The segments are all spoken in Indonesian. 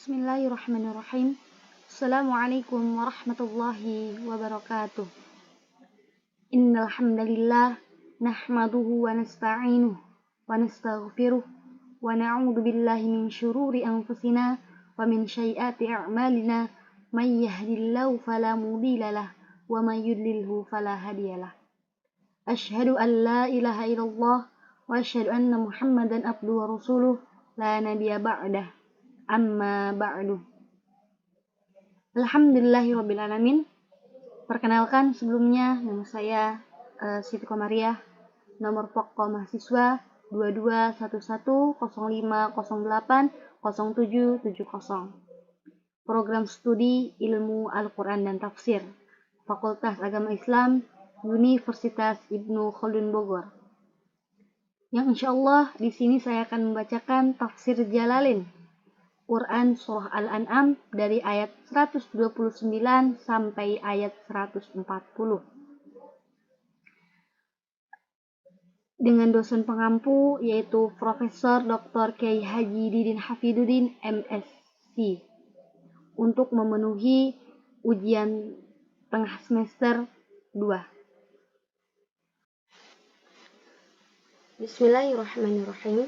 Bismillahirrahmanirrahim. Assalamualaikum warahmatullahi wabarakatuh. Innal hamdalillah nahmaduhu wa nasta'inuhu wa nastaghfiruh wa na'udzu billahi min syururi anfusina wa min sayyiati a'malina may yahdihillahu fala mudilla lahu wa may yudlilhu fala hadiyalah. Asyhadu an la ilaha illallah wa asyhadu anna Muhammadan abduhu wa rasuluh la nabiyya ba'dah. Amma ba'du. Alhamdulillahirabbil alamin. Perkenalkan sebelumnya, nama saya Siti Komariah, nomor pokok mahasiswa 221105080770. Program studi Ilmu Al-Qur'an dan Tafsir, Fakultas Agama Islam, Universitas Ibnu Khaldun Bogor. Yang insyaallah di sini saya akan membacakan tafsir Jalalain Quran Surah Al-An'am dari ayat 129 sampai ayat 140. Dengan dosen pengampu yaitu Profesor Dr. Kiai Haji Didin Hafiduddin MSc untuk memenuhi ujian tengah semester 2. Bismillahirrahmanirrahim.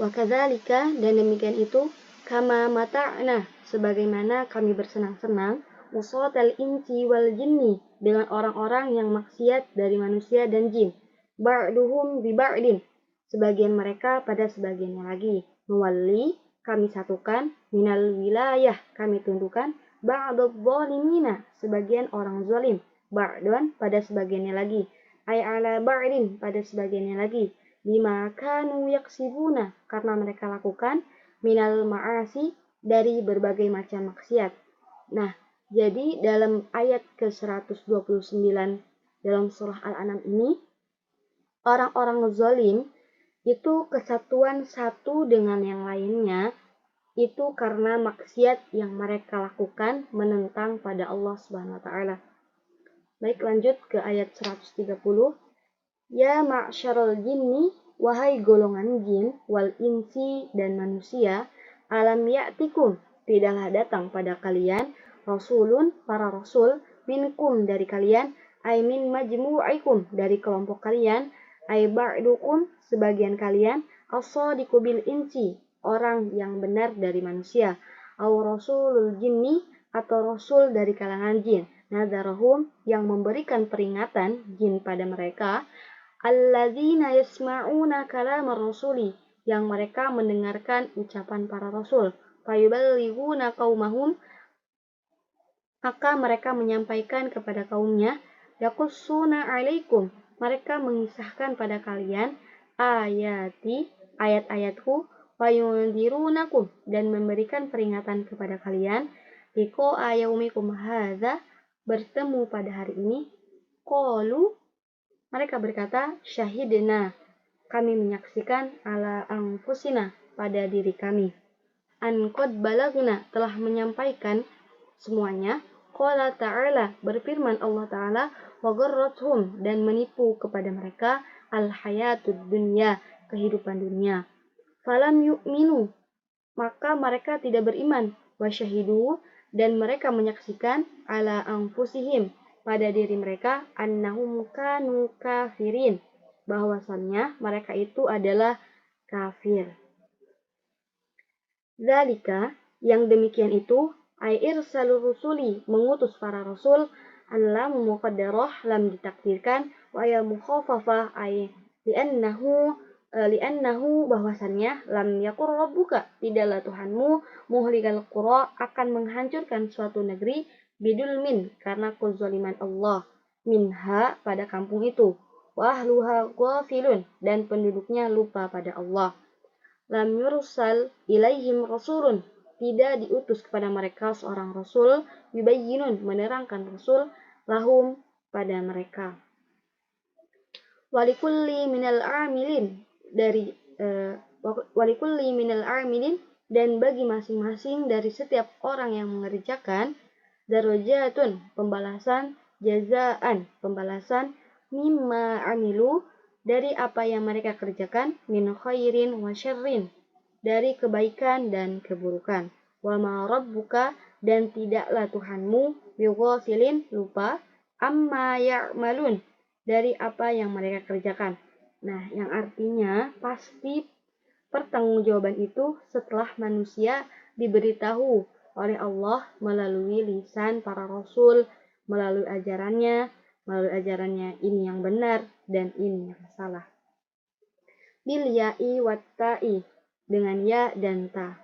Wa kadzalika, dan demikian itu, kama mata'na, sebagaimana kami bersenang-senang, usatal insi wal jinni, dengan orang-orang yang maksiat dari manusia dan jin, ba'duhum bi ba'din, sebagian mereka pada sebagiannya lagi, nuwalli, kami satukan, minal wilayah, kami tundukkan, ba'dadh zalimina, sebagian orang zalim, ba'dan, pada sebagiannya lagi, ay ala ba'din, pada sebagiannya lagi, bima kanu yaksibuna, karena mereka lakukan, minal ma'asi, dari berbagai macam maksiat. Nah, jadi dalam ayat ke-129 dalam surah Al-An'am ini, orang-orang zalim itu kesatuan satu dengan yang lainnya itu karena maksiat yang mereka lakukan menentang pada Allah Subhanahu wa taala. Baik, lanjut ke ayat 130. Ya ma'syarul jinni, wahai golongan jin, wal insi, dan manusia, alam ya'tikum, tidaklah datang pada kalian, rasulun, para rasul, minkum, dari kalian, ay min majmu'ikum, dari kelompok kalian, ay ba'dukum, sebagian kalian, as-sadiqu bil insi, orang yang benar dari manusia, aw rasulul jinni, atau rasul dari kalangan jin, nadarahum, yang memberikan peringatan jin pada mereka, alladzina yasma'una kalamar rasuli, yang mereka mendengarkan ucapan para rasul, fayuballighuna qaumahum, maka mereka menyampaikan kepada kaumnya, yaqussuna alaikum, mereka mengisahkan pada kalian, ayati, ayat-ayatku, fayundirunakum, dan memberikan peringatan kepada kalian, liqo ayaumikum hadza, bertemu pada hari ini, qalu, mereka berkata, syahidna, kami menyaksikan, ala anfusina, pada diri kami. An qad balagna, telah menyampaikan semuanya. Qala ta'ala, berfirman Allah Ta'ala, wa gharrathum, dan menipu kepada mereka, al-hayatud dunya, kehidupan dunia. Falam yu'minu, maka mereka tidak beriman. Wa syahidu, dan mereka menyaksikan, ala anfusihim, pada diri mereka, annahum kanu kafirin, bahwasannya mereka itu adalah kafir. Zalika, yang demikian itu, ay irsalur rusuli, mengutus para rasul, an lam muqaddarah, lam ditakdirkan, wa ya mukhafafah, ay li'annahu, bahwasannya, lam yakur rabbuka, tidaklah Tuhanmu, muhlikal qura, akan menghancurkan suatu negeri, bidulmin, karena kezaliman Allah, minha, pada kampung itu, wa ahluha ghafilun, dan penduduknya lupa pada Allah. Lam yursal ilaihim rasulun, tidak diutus kepada mereka seorang rasul, yubayyinun, menerangkan rasul, lahum, pada mereka. Walikulli minal amilin, walikulli minal amilin, dan bagi masing-masing dari setiap orang yang mengerjakan, darajatun, pembalasan, jazaan, pembalasan, mimma amilu, dari apa yang mereka kerjakan, min khairin wa syarrin, dari kebaikan dan keburukan. wa ma rabbuka, dan tidaklah Tuhanmu, bighafilin, lupa, amma ya'malun, dari apa yang mereka kerjakan. Nah, yang artinya pasti pertanggungjawaban itu setelah manusia diberitahu oleh Allah melalui lisan para rasul, melalui ajarannya ini yang benar dan ini yang salah. Bil ya'i wat ta'i, dengan ya dan ta.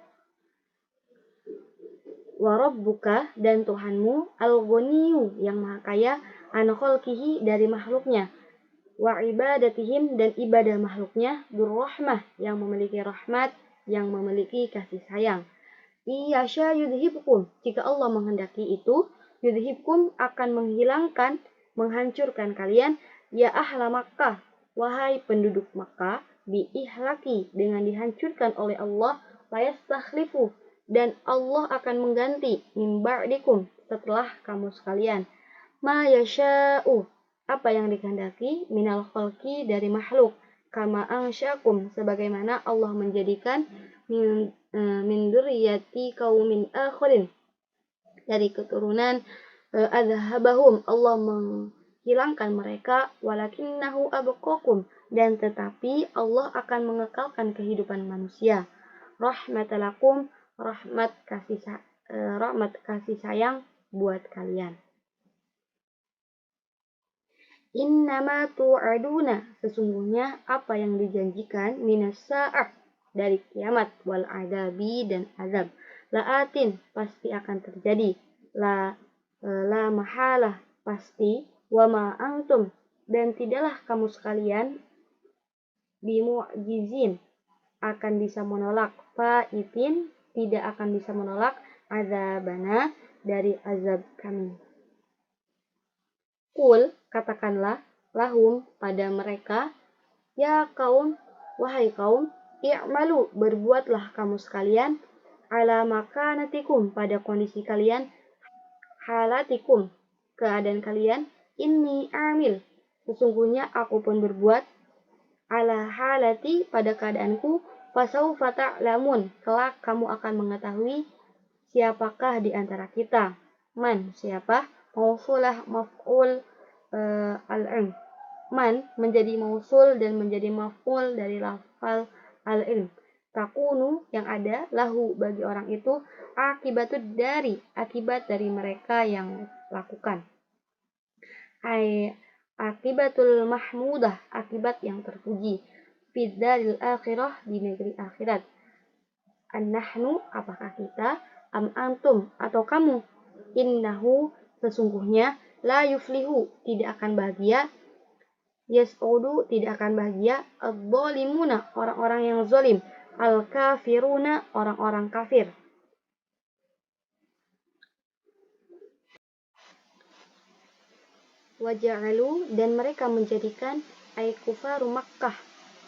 Wa rabbuka, dan Tuhanmu, al-ghaniyyu, yang maha kaya, an khalqihi, dari makhluknya, wa ibadatihim, dan ibadah makhluknya, durrahmah, yang memiliki rahmat, yang memiliki kasih sayang. Iyasya yudhibkum, jika Allah menghendaki itu, yudhibkum, akan menghilangkan, menghancurkan kalian, ya ahla Makkah, wahai penduduk Makkah, biihlaki, dengan dihancurkan oleh Allah, fayastakhlifu, dan Allah akan mengganti, min ba'dikum, setelah kamu sekalian, ma yasha'u, apa yang dikehendaki, minal khalqi, dari makhluk, kama ansyakum, sebagaimana Allah menjadikan min dzurriyyati qaumin akharin, dari keturunan adhabahum, Allah menghilangkan mereka, walakinnahu abqakum, dan tetapi Allah akan mengekalkan kehidupan manusia, rahmatalakum, rahmat kasih sayang buat kalian. Innama tu'aduna, sesungguhnya apa yang dijanjikan, minas sa'ah, dari kiamat, wal adabi, dan azab, la'atin, pasti akan terjadi, la mahalah, pasti, wa ma antum, dan tidaklah kamu sekalian, bimu'jizin, akan bisa menolak, fa'itin, tidak akan bisa menolak, azabana, dari azab kami. Qul, katakanlah, lahum, pada mereka, ya kaum, wahai kaum, i'malu, berbuatlah kamu sekalian, ala makanatikum, pada kondisi kalian, halatikum, keadaan kalian, inni amil, sesungguhnya aku pun berbuat, ala halati, pada keadaanku, fasaufa ta'lamun, kelak kamu akan mengetahui siapakah di antara kita, man, siapa, mausulah maf'ul al-ilm, man menjadi mausul dan menjadi maf'ul dari lafal al-ilm, takunu, yang ada, lahu, bagi orang itu, akibatud dari, akibat dari mereka yang lakukan, akibatul mahmudah, akibat yang terpuji, fidzaril akhirah, di negeri akhirat, an-nahnu, apakah kita, am antum, atau kamu, innahu, sesungguhnya, la yuflihu, tidak akan bahagia, yas'udu, tidak akan bahagia, adz-dhalimuna, orang-orang yang zalim, al-kafiruna, orang-orang kafir. Waja'alu, dan mereka menjadikan, kufaru Makkah,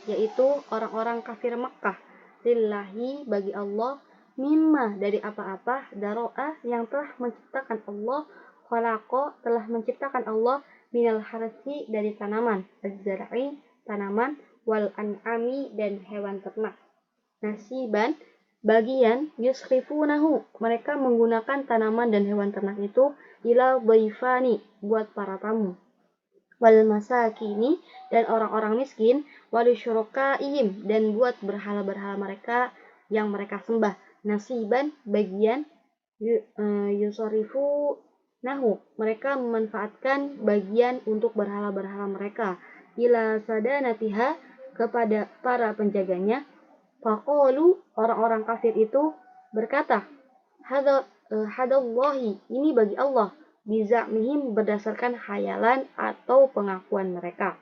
yaitu orang-orang kafir Makkah, lillahi, bagi Allah, mimma, dari apa-apa, daro'ah, yang telah menciptakan Allah, khalaqa, telah menciptakan Allah, minal harsi, dari tanaman, az-zar'i, tanaman, wal an'ami, dan hewan ternak, nasiban, bagian, yusrifunahu, mereka menggunakan tanaman dan hewan ternak itu, ila dhaifani, buat para tamu, wal masakini, dan orang-orang miskin, wali syurakaihim, dan buat berhala-berhala mereka yang mereka sembah, nasiban, bagian, yusarifu nahu, mereka memanfaatkan bagian untuk berhala-berhala mereka, ila sadanatiha, kepada para penjaganya, faqalu, orang-orang kafir itu berkata, hadallahi, ini bagi Allah, biza'mihim, berdasarkan khayalan atau pengakuan mereka,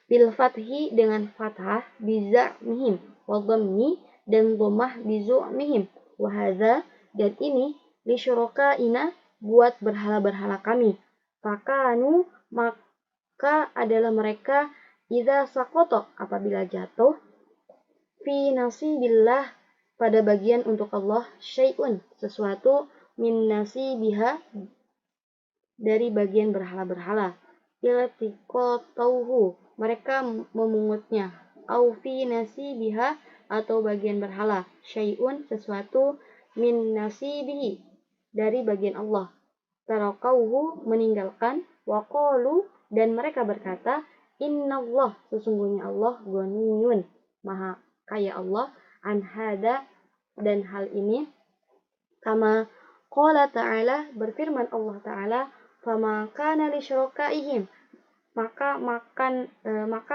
bil fathi, dengan fathah, biza'mihim, wa dhammi, dan dhammah, bizu'mihim, wa hadza, dan ini, li syurakaina, buat berhala-berhala kami, fakanu, maka adalah mereka, idza saqata, apabila jatuh, fi nasibillah, pada bagian untuk Allah, syai'un, sesuatu, min nasibiha, dari bagian berhala-berhala, iltiqatauhu, mereka memungutnya, au fi nasibiha, atau bagian berhala, syai'un, sesuatu, min nasibihi, dari bagian Allah. Tarakauhu, meninggalkan, waqalu, dan mereka berkata, innallah, sesungguhnya Allah, ghaniyun, maha kaya Allah, an hada, dan hal ini, kama qala ta'ala, berfirman Allah Ta'ala, fama kana li syurakaihim, maka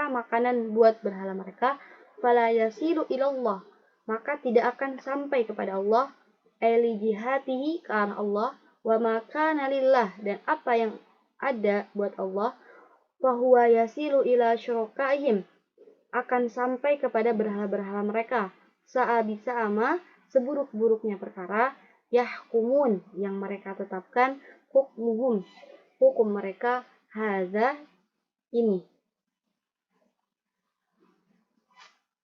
makanan buat berhala mereka, fala yasilu ilallah, maka tidak akan sampai kepada Allah, eli jihatihi, ke arah Allah, wa maka nalillah, dan apa yang ada buat Allah, fahuwa yasilu ila syurakaihim, akan sampai kepada berhala-berhala mereka, bisa ama, seburuk-buruknya perkara, yahkumun, yang mereka tetapkan, hukmuhum, hukum mereka, hadza, ini.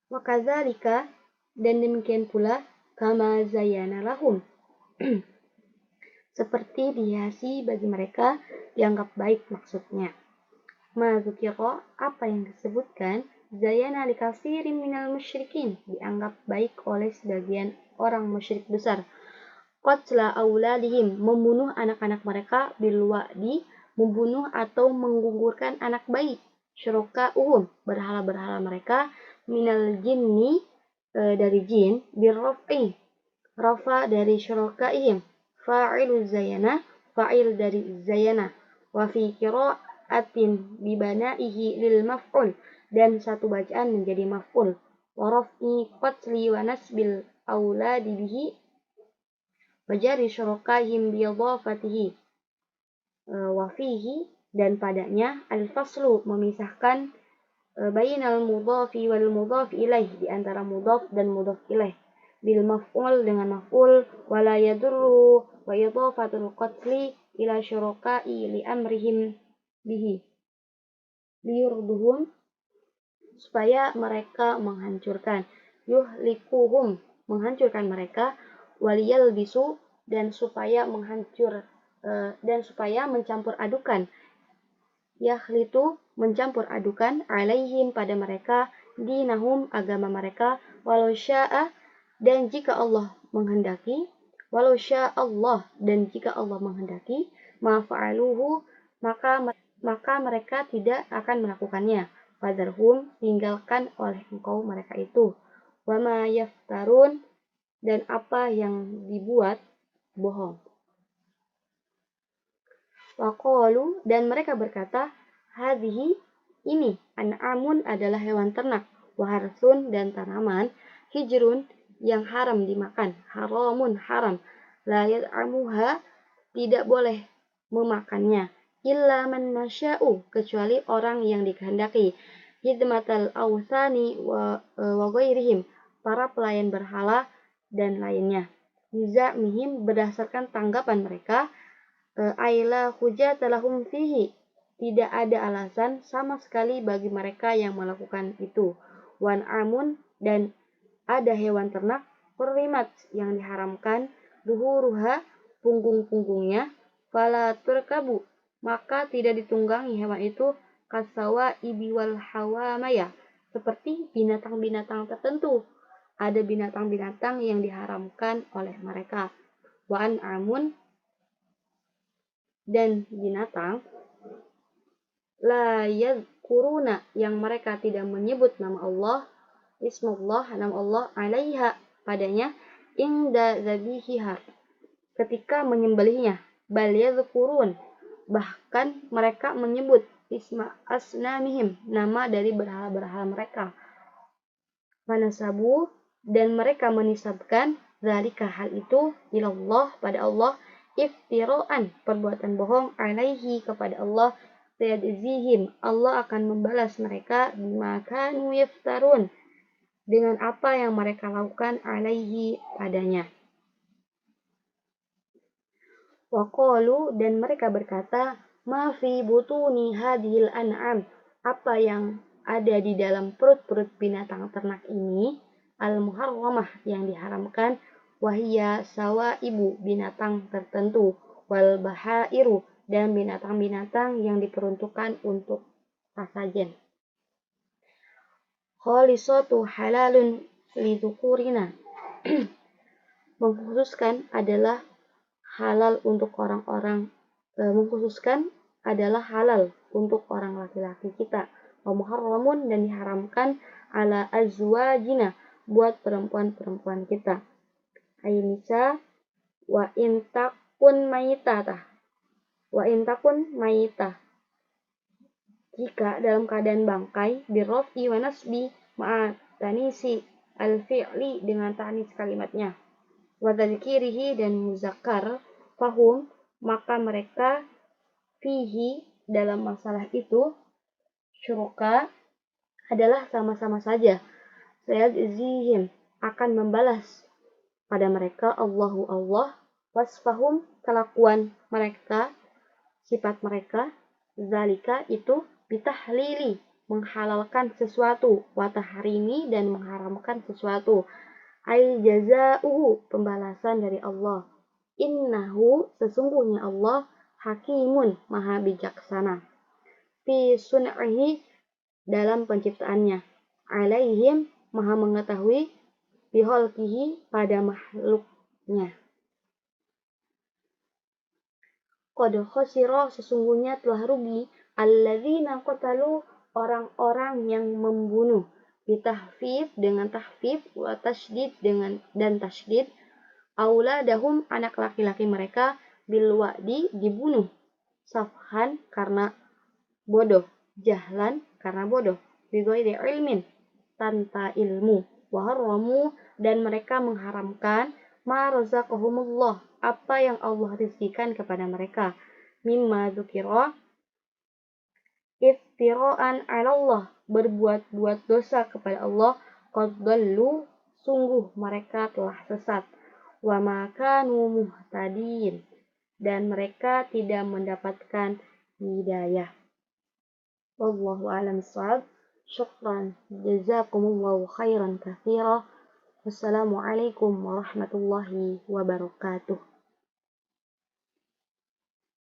Wakadzalika, dan demikian pula, kama zayyana lahum, seperti dihiasi bagi mereka, dianggap baik maksudnya. Mazukiro, apa yang disebutkan, zayyana likasirin minal musyrikin, dianggap baik oleh sebagian orang musyrik besar. Qatla auladihim, membunuh anak-anak mereka, bilwa'di, membunuh atau menggugurkan anak bayi. Syuraka'uhum, berhala-berhala mereka, minal jinni, dari jin, birraf'i, rafa dari syuraka'ihim, fa'ilu zayana, fa'il dari zayana, wa fi qira'atin bibana'ihi lil maf'ul, dan satu bacaan menjadi maf'ul, wa raf'i qatli wa nasbil auladi bihi, wajari syurakaihim biyadhafatihi, wa fihi, dan padanya, al-faslu, memisahkan, bainal mudhafi wal mudhaf ilaih, di antara mudhaf dan mudhaf ilaih, bil maf'ul, dengan maf'ul, wala yadurru wa idhafatul qatli ila syurakai li amrihim bihi, liyurduhum, supaya mereka menghancurkan, yuhlikuhum, menghancurkan mereka, waliyal bisu, dan supaya mencampur adukan, yakhlitu, mencampur adukan, alaihim, pada mereka, dinahum, agama mereka, walau sya'a, dan jika Allah menghendaki, walau sya'allah, dan jika Allah menghendaki, mafa'aluhu, maka mereka tidak akan melakukannya. Fadharhum, tinggalkan oleh engkau mereka itu. Wama yaftarun, dan apa yang dibuat bohong. Waqalu, dan mereka berkata, hadhihi, ini, an'amun, adalah hewan ternak, waharsun, dan tanaman, hijrun, yang haram dimakan, haramun, haram, la yad'amuha, tidak boleh memakannya, illa man nasya'u, kecuali orang yang dikehendaki, hidmatal awthani wa ghairihim, para pelayan berhala dan lainnya, biza'mihim, berdasarkan tanggapan mereka, aila hujjata lahum fihi, tidak ada alasan sama sekali bagi mereka yang melakukan itu. Wan amun, dan ada hewan ternak, hurrimat, yang diharamkan, duhuruha, punggung-punggungnya, fala turkabu, maka tidak ditunggangi hewan itu, kasawa ibi wal hawamaya, seperti binatang-binatang tertentu. Ada binatang-binatang yang diharamkan oleh mereka. Wan amun, dan binatang, la yadhkuruna, yang mereka tidak menyebut nama Allah, ismullah, nama Allah, alaiha, padanya, inda zabihiha, ketika menyembelihnya, bal yadhkurun, bahkan mereka menyebut isma asnamihim, nama dari berhala-berhala mereka, manasabu, dan mereka menisabkan zalika, hal itu, ilallah, pada Allah, iftiraan, perbuatan bohong, alaihi, kepada Allah, sayadzihim, Allah akan membalas mereka, bima kanu yaftarun, dengan apa yang mereka lakukan, alaihi, padanya. Waqalu, dan mereka berkata, ma fi butuni hadhil an'am, apa yang ada di dalam perut-perut binatang ternak ini, al-muharramah, yang diharamkan, wahiyya sawa ibu, binatang tertentu, wal bahairu, dan binatang-binatang yang diperuntukkan untuk sasajen. Khalisatu halalun lidzukurina, mengkhususkan adalah halal untuk orang laki-laki kita. Wa muharramun, dan diharamkan ala azwajina, buat perempuan-perempuan kita. Ainisa wa intakun mayitah. Jika dalam keadaan bangkai, birrofi wa nasbi ma'atanisi al-fi'li, dengan ta'nis kalimatnya, wa tadhkirihi, dan muzakkar, fahum, maka mereka, fihi, dalam masalah itu, syuruka, adalah sama-sama saja. Sayajzihim, akan membalas pada mereka Allahu Allah, wasfahum, kelakuan mereka, sifat mereka, zalika, itu, bitahlili, menghalalkan sesuatu, wa tahrimi, dan mengharamkan sesuatu. Ai jazauhu, pembalasan dari Allah. Innahu, sesungguhnya Allah, hakimun, maha bijaksana. Fi sun'ihi, dalam penciptaannya. Alaihim, maha mengetahui, biholkihi, pada makhluknya. Qad khosiro, sesungguhnya telah rugi, alladzina qatalu, orang-orang yang membunuh, bitahfif, dengan tahfif, wa tasydid, dan tasydid, auladahum, anak laki-laki mereka, bilwa'di, dibunuh, safhan, karena bodoh, jahlan, karena bodoh, bighairi ilmin, tanpa ilmu, wa harramu, dan mereka mengharamkan, ma razaqahumullah, apa yang Allah rizkikan kepada mereka, mimma dzukira, iftira'an 'ala Allah, berbuat-buat dosa kepada Allah, qad dallu, sungguh mereka telah sesat, wa ma kanu muhtadin, dan mereka tidak mendapatkan hidayah. Wallahu a'lam bishawab. Syukran, jazakumullahu khairan katsira. Wassalamualaikum warahmatullahi wabarakatuh.